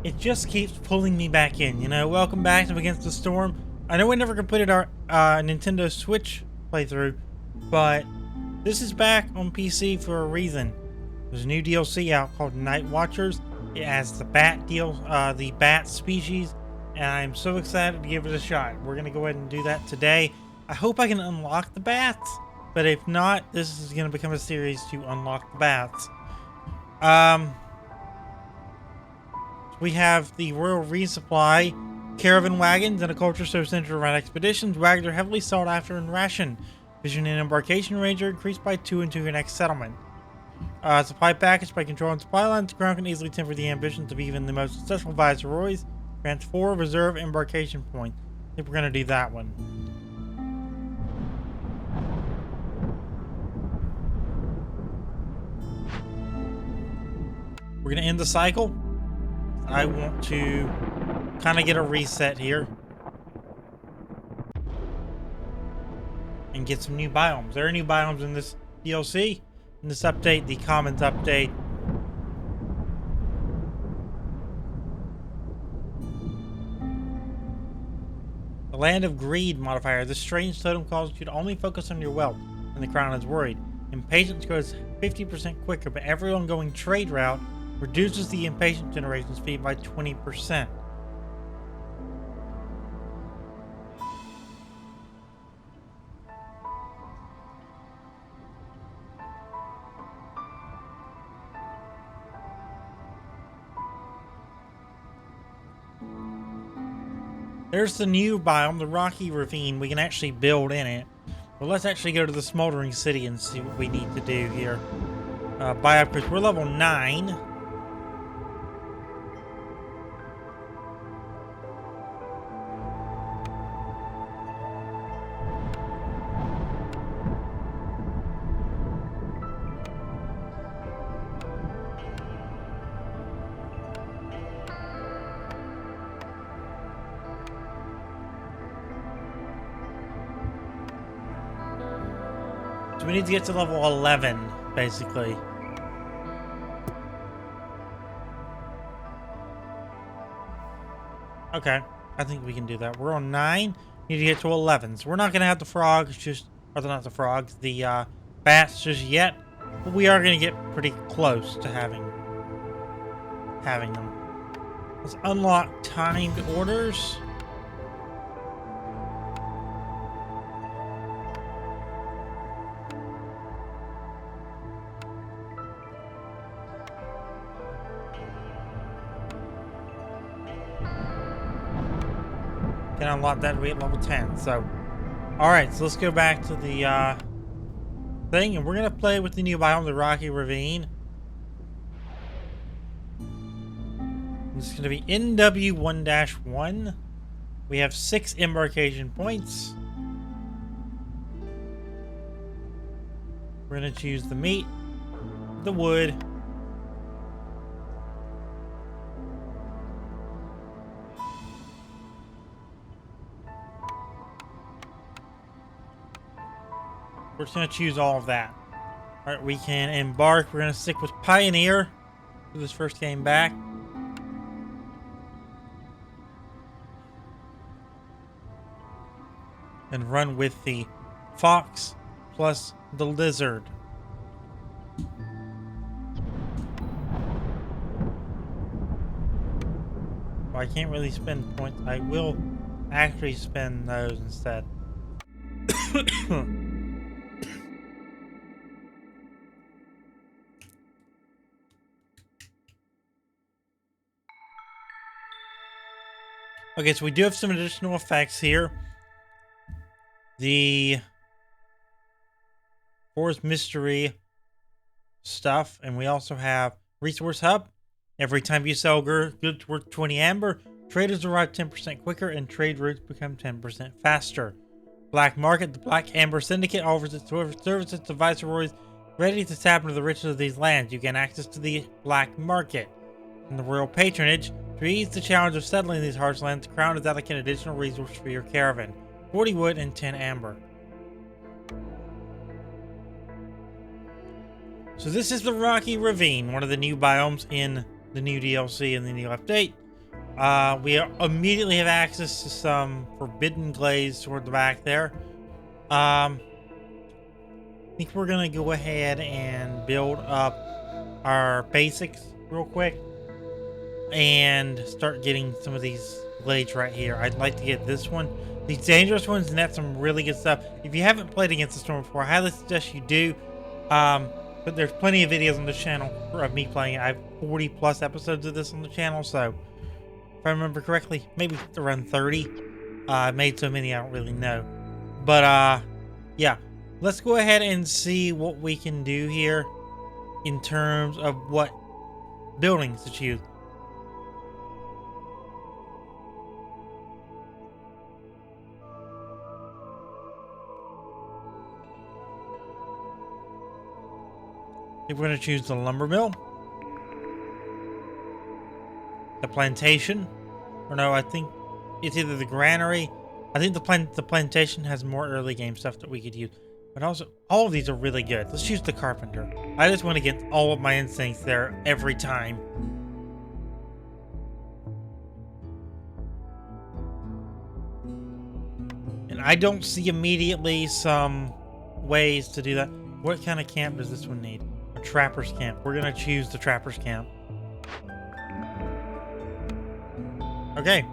it just keeps pulling me back in. You know, welcome back to Against the Storm. I know we never completed our Nintendo Switch playthrough, but this is back on PC for a reason. There's a new DLC out called Nightwatchers. It has the bat species, and I'm so excited to give it a shot. We're gonna go ahead and do that today. I hope I can unlock the bats, but if not, this is gonna become a series to unlock the bats. We have the Royal Resupply, caravan wagons, and a culture so centered around expeditions. Wagons are heavily sought after and rationed. Vision and embarkation range are increased by 2 into your next settlement. Supply package. By controlling supply lines, the crown can easily temper the ambitions of even the most successful viceroys. Grants 4 reserve embarkation points. I think we're going to do that one. We're going to end the cycle. I want to kind of get a reset here and get some new biomes. There are new biomes in this DLC. In this update, the Commons update. The Land of Greed modifier. This strange totem causes you to only focus on your wealth when the crown is worried. Impatience goes 50% quicker, but every ongoing trade route reduces the impatient generation speed by 20%. There's the new biome, the Rocky Ravine. We can actually build in it. Well, let's actually go to the Smoldering City and see what we need to do here. Buy upgrades. We're level 9. So we need to get to level 11, basically. Okay, I think we can do that. We're on 9. Need to get to 11. So we're not going to have the frogs or not the frogs, the bats just yet. But we are going to get pretty close to having them. Let's unlock timed orders. Can unlock that at level 10. So, alright, so let's go back to the thing, and we're gonna play with the new biome, the Rocky Ravine. This is gonna be NW1-1. We have 6 embarkation points. We're gonna choose the meat, the wood, we're just going to choose all of that. Alright, we can embark. We're going to stick with Pioneer for this first game back. And run with the Fox plus the Lizard. Well, I can't really spend points. I will actually spend those instead. Okay, so we do have some additional effects here. The Forest Mystery stuff, and we also have Resource Hub. Every time you sell goods worth 20 amber, traders arrive 10% quicker and trade routes become 10% faster. Black Market. The Black Amber Syndicate offers its services to viceroys ready to tap into the riches of these lands. You gain access to the Black Market. And the Royal Patronage. To ease the challenge of settling these harsh lands, the Crown is allocating additional resources for your caravan. 40 wood and 10 amber. So this is the Rocky Ravine, one of the new biomes in the new DLC and the new update. We immediately have access to some forbidden glades toward the back there. I think we're gonna go ahead and build up our basics real quick and start getting some of these glades right here. I'd like to get this one, these dangerous ones, and that's some really good stuff. If you haven't played Against the Storm before, I highly suggest you do. But there's plenty of videos on the channel of me playing it. I have 40 plus episodes of this on the channel, so if I remember correctly, maybe around 30. I made so many I don't really know. But yeah, let's go ahead and see what we can do here in terms of what buildings to choose. If we're going to choose the lumber mill, the plantation, or no, I think it's either the granary. I think the plantation has more early game stuff that we could use, but also all of these are really good. Let's choose the carpenter. I just want to get all of my instincts there every time. And I don't see immediately some ways to do that. What kind of camp does this one need? A trapper's camp. We're gonna choose the trapper's camp. Okay.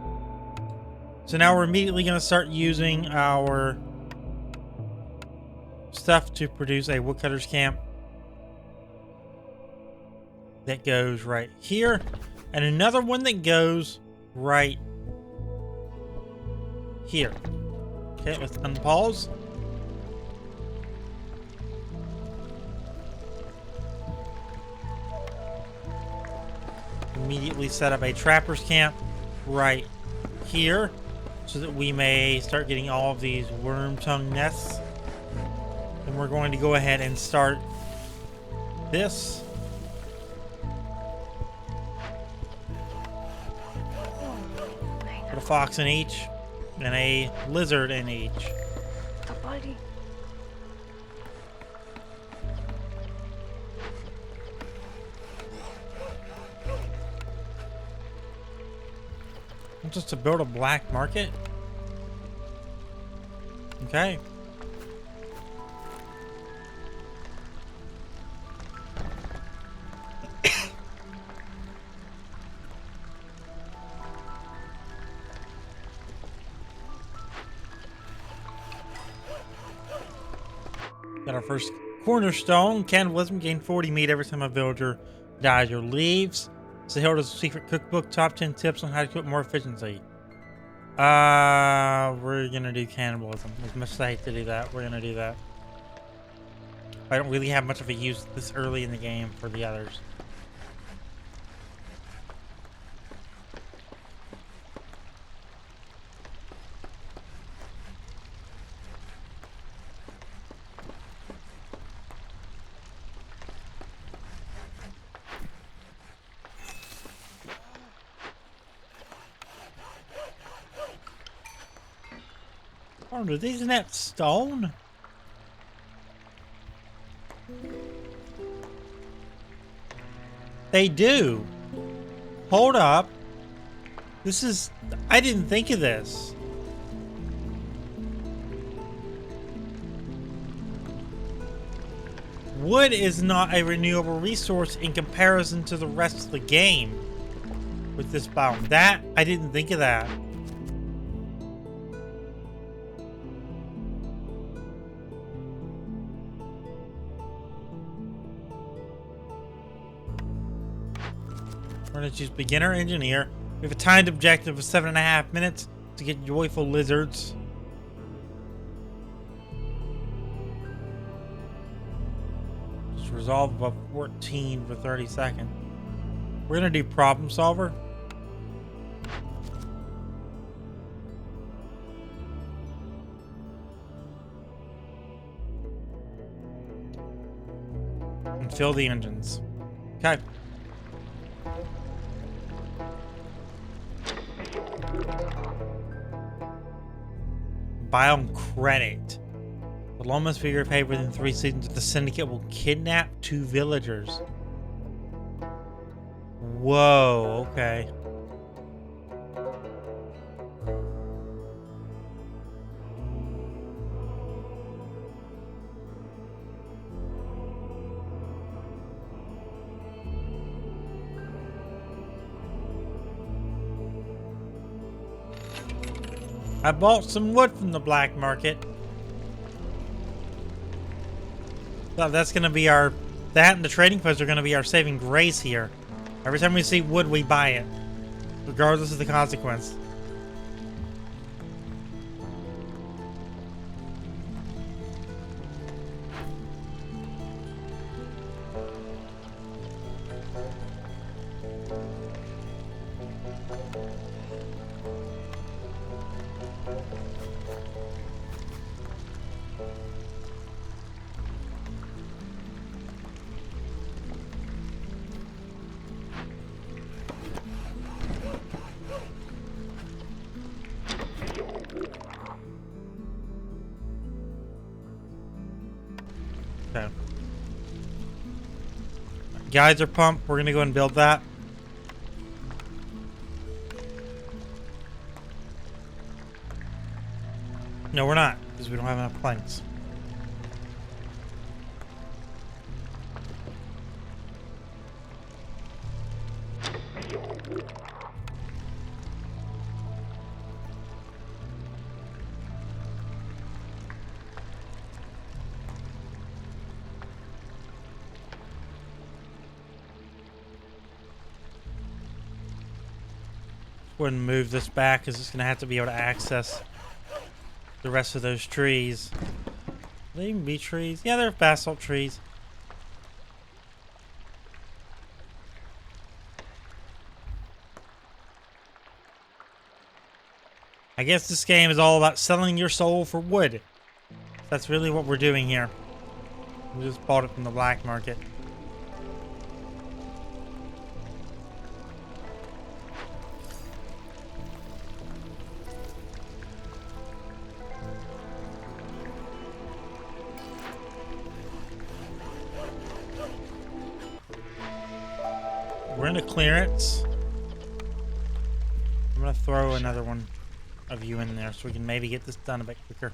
So now we're immediately gonna start using our stuff to produce a woodcutter's camp. That goes right here. And another one that goes right here. Okay, let's unpause. Immediately set up a trapper's camp right here so that we may start getting all of these worm tongue nests. And we're going to go ahead and start this. Put a fox in each and a lizard in each. Buddy. Just to build a black market? Okay. Got our first cornerstone. Cannibalism. Gain 40 meat every time a villager dies or leaves. Sahilda's secret cookbook. Top 10 tips on how to cook more efficiently. We're gonna do cannibalism. As much as I hate to do that, we're gonna do that. I don't really have much of a use this early in the game for the others. Oh, do these net stone? They do. Hold up. This is... I didn't think of this. Wood is not a renewable resource in comparison to the rest of the game with this biome. That, I didn't think of that. We're going to choose beginner engineer. We have a timed objective of 7.5 minutes to get joyful lizards. Just resolve above 14 for 30 seconds. We're going to do problem solver. And fill the engines. Okay. Biome credit. The loan must be repaid within 3 seasons. The syndicate will kidnap 2 villagers. Whoa, okay. I bought some wood from the black market. So that's going to be our... That and the trading posts are going to be our saving grace here. Every time we see wood, we buy it. Regardless of the consequence. Okay. Geyser pump, we're gonna go ahead and build that. No, we're not, because we don't have enough planks. Go ahead and move this back because it's going to have to be able to access the rest of those trees. Will they even be trees? Yeah, they're basalt trees. I guess this game is all about selling your soul for wood. That's really what we're doing here. We just bought it from the black market. We're in a clearance. I'm gonna throw another one of you in there so we can maybe get this done a bit quicker.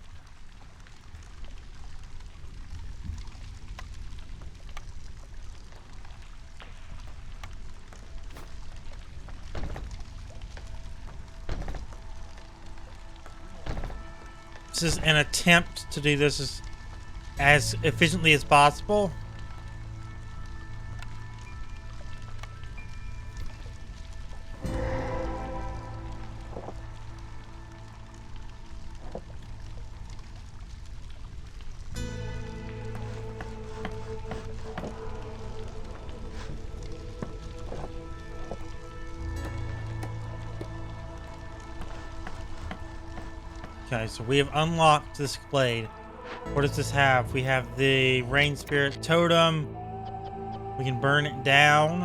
This is an attempt to do this as efficiently as possible. Okay, so we have unlocked this Glade. What does this have? We have the Rain Spirit Totem. We can burn it down.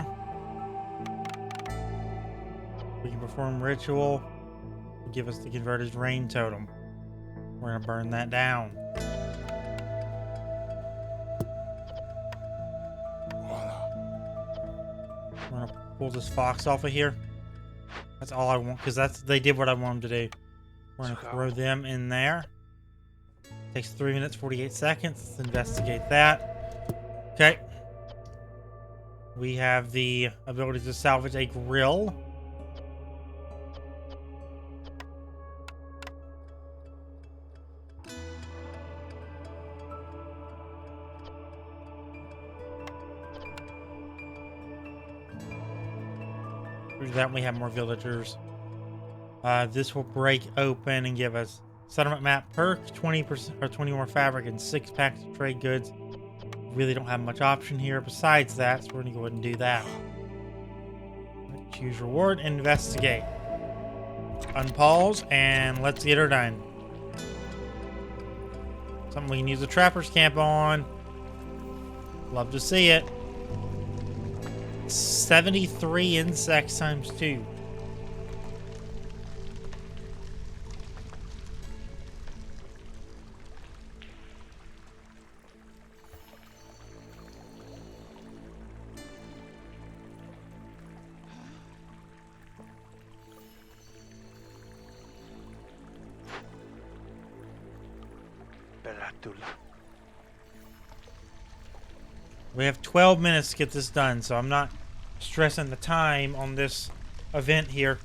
We can perform ritual. It'll give us the converted Rain Totem. We're going to burn that down. We're going to pull this fox off of here. That's all I want, because they did what I want them to do. We're going to throw them in there. Takes 3 minutes, 48 seconds. Let's investigate that. Okay. We have the ability to salvage a grill. Through that, we have more villagers. This will break open and give us settlement map perk, 20% or 20 more fabric, and 6 packs of trade goods. Really don't have much option here besides that, so we're gonna go ahead and do that. Choose reward, investigate. Unpause, and let's get her done. Something we can use a trapper's camp on. Love to see it. 73 insects times 2. We have 12 minutes to get this done, so I'm not stressing the time on this event here.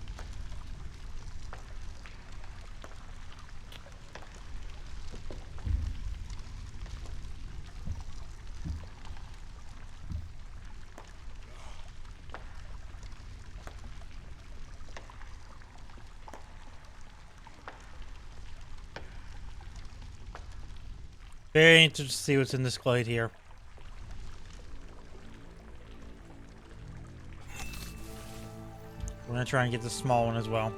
Very interested to see what's in this glade here. We're gonna try and get the small one as well.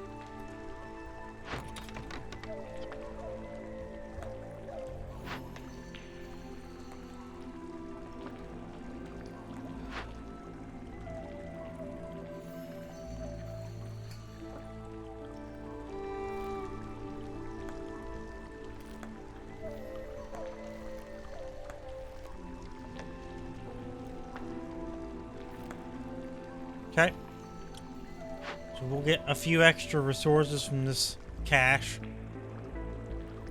Okay. So we'll get a few extra resources from this cache.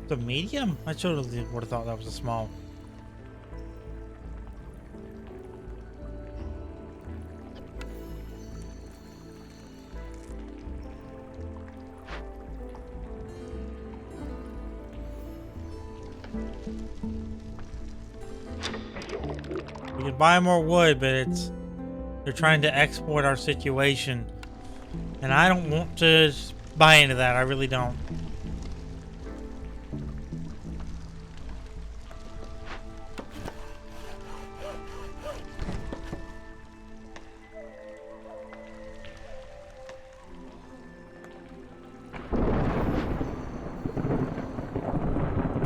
The medium? I totally would have thought that was a small. We can buy more wood, but they're trying to exploit our situation. And I don't want to buy into that. I really don't.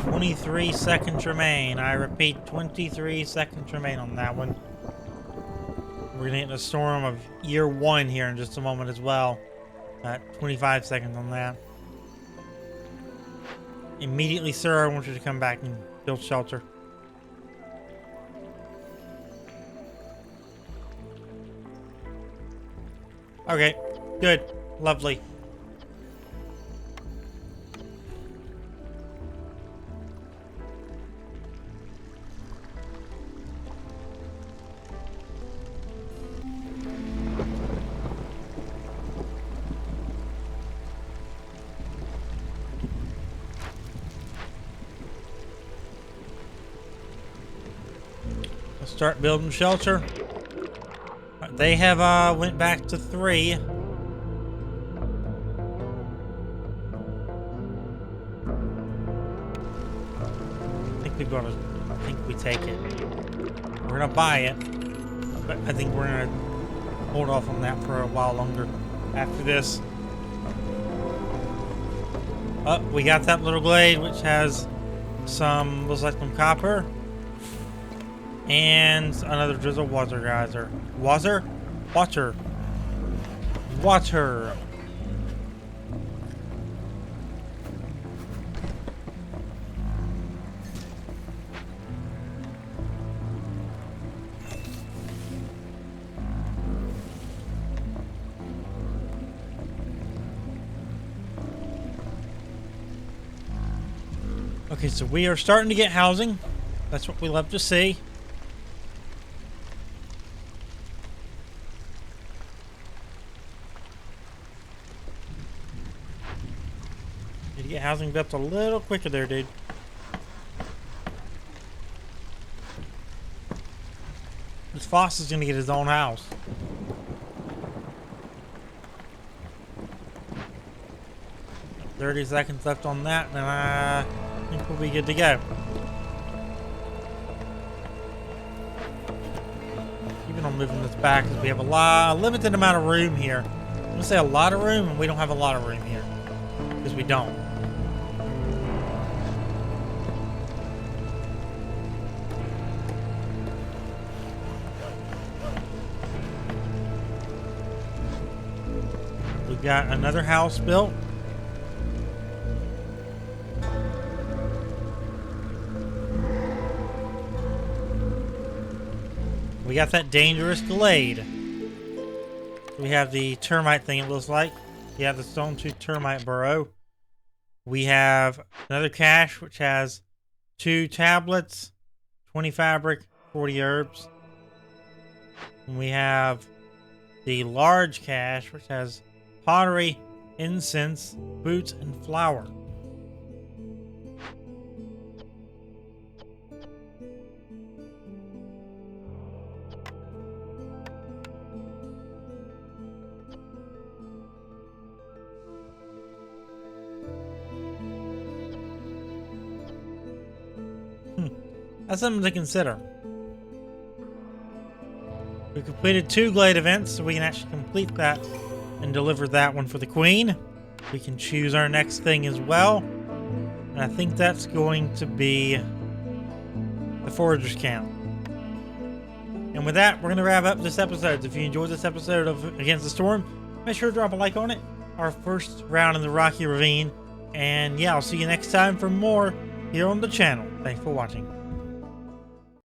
"23 seconds remain." I repeat, 23 seconds remain on that one. We're gonna hit a storm of year 1 here in just a moment as well. 25 seconds on that. Immediately, sir, I want you to come back and build shelter. Okay, good, lovely. Start building shelter. They have went back to 3. I think we take it. We're gonna buy it, but I think we're gonna hold off on that for a while longer after this. Oh, we got that little glade which has some, looks like some copper. And another drizzle water geyser. Water? Water. Water. Okay, so we are starting to get housing. That's what we love to see. Need to get housing built a little quicker there, dude. This Foss is gonna get his own house. "30 seconds left on that, and I think we'll be good to go." Even on moving this back, because we have a limited amount of room here. I'm gonna say a lot of room, and we don't have a lot of room here, because we don't. We've got another house built. We got that dangerous Glade. We have the termite thing, it looks like. Yeah, the stone tooth termite burrow. We have another cache which has 2 tablets, 20 fabric, 40 herbs. And we have the large cache which has pottery, incense, boots, and flour. That's something to consider. We completed 2 Glade events, so we can actually complete that and deliver that one for the Queen. We can choose our next thing as well. And I think that's going to be the Foragers Camp. And with that, we're going to wrap up this episode. If you enjoyed this episode of Against the Storm, make sure to drop a like on it. Our first round in the Rocky Ravine. And yeah, I'll see you next time for more here on the channel. Thanks for watching.